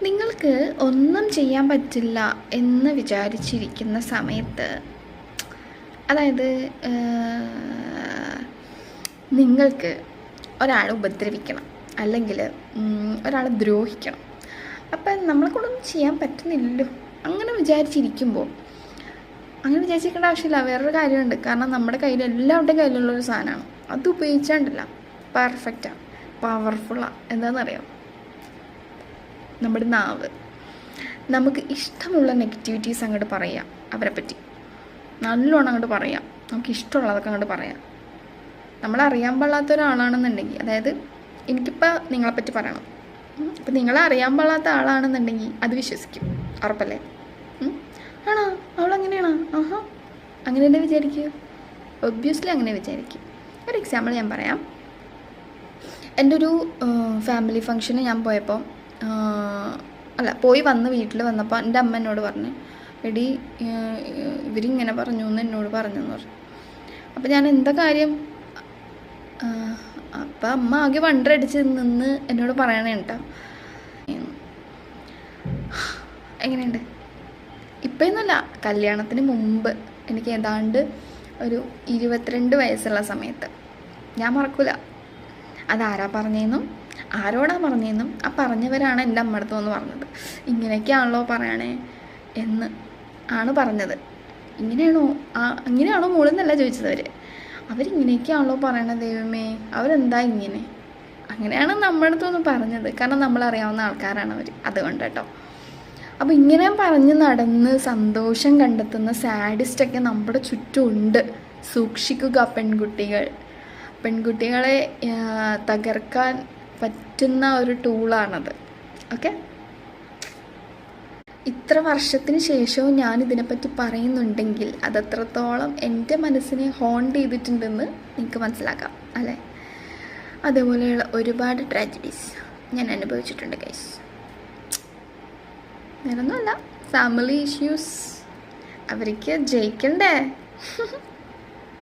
നിങ്ങൾക്ക് ഒന്നും ചെയ്യാൻ പറ്റില്ല എന്ന് വിചാരിച്ചിരിക്കുന്ന സമയത്ത്, അതായത് നിങ്ങൾക്ക് ഒരാളെ ഉപദ്രവിക്കണം അല്ലെങ്കിൽ ഒരാളെ ദ്രോഹിക്കണം, അപ്പം നമ്മളെക്കൊണ്ടൊന്നും ചെയ്യാൻ പറ്റുന്നില്ലല്ലോ അങ്ങനെ വിചാരിച്ചിരിക്കുമ്പോൾ, അങ്ങനെ വിചാരിച്ചിരിക്കേണ്ട ആവശ്യമില്ല. വേറൊരു കാര്യമുണ്ട്. കാരണം നമ്മുടെ കയ്യിൽ എല്ലാവരുടെയും കയ്യിലുള്ളൊരു സാധനമാണ്. അത് ഉപയോഗിച്ചാണ്ടല്ല, പെർഫെക്റ്റാണ്, പവർഫുള്ളാണ്. എന്താണെന്നറിയാം? നമ്മുടെ നാവ്. നമുക്ക് ഇഷ്ടമുള്ള നെഗറ്റിവിറ്റീസ് അങ്ങോട്ട് പറയാം, അവരെ പറ്റി നല്ലോണം അങ്ങോട്ട് പറയാം. നമുക്ക് ഇഷ്ടമുള്ളതൊക്കെ അങ്ങോട്ട് പറയാം. നമ്മളറിയാൻ പാടില്ലാത്ത ഒരാളാണെന്നുണ്ടെങ്കിൽ, അതായത് എനിക്കിപ്പോൾ നിങ്ങളെപ്പറ്റി പറയണം, ഇപ്പം നിങ്ങളെ അറിയാൻ പാടില്ലാത്ത ആളാണെന്നുണ്ടെങ്കിൽ അത് വിശ്വസിക്കും, ഉറപ്പല്ലേ? ആണോ, അവളങ്ങനെയാണോ? ആഹാ, അങ്ങനെ തന്നെ വിചാരിക്കുക. ഒബ്വിയസ്ലി അങ്ങനെ വിചാരിക്കും. ഒരു എക്സാമ്പിൾ ഞാൻ പറയാം. എൻ്റെ ഒരു ഫാമിലി ഫങ്ഷന് ഞാൻ പോയപ്പോൾ, പോയി വന്ന് വീട്ടിൽ വന്നപ്പോൾ എൻ്റെ അമ്മ എന്നോട് പറഞ്ഞു, എടി ഇവരിങ്ങനെ പറഞ്ഞു എന്ന് എന്നോട് പറഞ്ഞെന്ന് പറഞ്ഞു. അപ്പം ഞാൻ എന്താ കാര്യം? അപ്പം അമ്മ ആകെ വണ്ടടിച്ച് നിന്ന് എന്നോട് പറയണേ കേട്ടോ. എങ്ങനെയുണ്ട്? ഇപ്പം എന്നല്ല, കല്യാണത്തിന് മുമ്പ് എനിക്ക് ഏതാണ്ട് ഒരു 22 വയസ്സുള്ള സമയത്ത്, ഞാൻ മറക്കില്ല, അതാരാ പറഞ്ഞതെന്നും ആരോടാ പറഞ്ഞതെന്നും ആ പറഞ്ഞവരാണ് എൻ്റെ അമ്മ അടുത്ത് വന്ന് പറഞ്ഞത്. ഇങ്ങനെയൊക്കെയാണല്ലോ പറയണേ എന്ന് ആണ് പറഞ്ഞത്. ഇങ്ങനെയാണോ മോളെന്നല്ല ചോദിച്ചത് അവരിങ്ങനെയൊക്കെയാണല്ലോ പറയണത്. ദൈവമേ, അവരെന്താ ഇങ്ങനെ? അങ്ങനെയാണ് നമ്മുടെ അടുത്തൊന്ന് പറഞ്ഞത്. കാരണം നമ്മളറിയാവുന്ന ആൾക്കാരാണ് അവർ, അതുകൊണ്ട് കേട്ടോ. അപ്പോൾ ഇങ്ങനെ പറഞ്ഞ് നടന്ന് സന്തോഷം കണ്ടെത്തുന്ന സാഡിസ്റ്റൊക്കെ നമ്മുടെ ചുറ്റുമുണ്ട്. സൂക്ഷിക്കുക പെൺകുട്ടികളെ തകർക്കാൻ പറ്റുന്ന ഒരു ടൂളാണത്. ഓക്കെ, ഇത്ര വർഷത്തിന് ശേഷവും ഞാനിതിനെപ്പറ്റി പറയുന്നുണ്ടെങ്കിൽ അതത്രത്തോളം എൻ്റെ മനസ്സിനെ ഹോണ്ട് ചെയ്തിട്ടുണ്ടെന്ന് നിങ്ങൾക്ക് മനസ്സിലാക്കാം അല്ലേ? അതേപോലെയുള്ള ഒരുപാട് ട്രാജഡീസ് ഞാൻ അനുഭവിച്ചിട്ടുണ്ട് ഗൈസ്. വേറൊന്നുമല്ല, ഫാമിലി ഇഷ്യൂസ്, അവർക്ക് ജയിക്കണ്ടേ?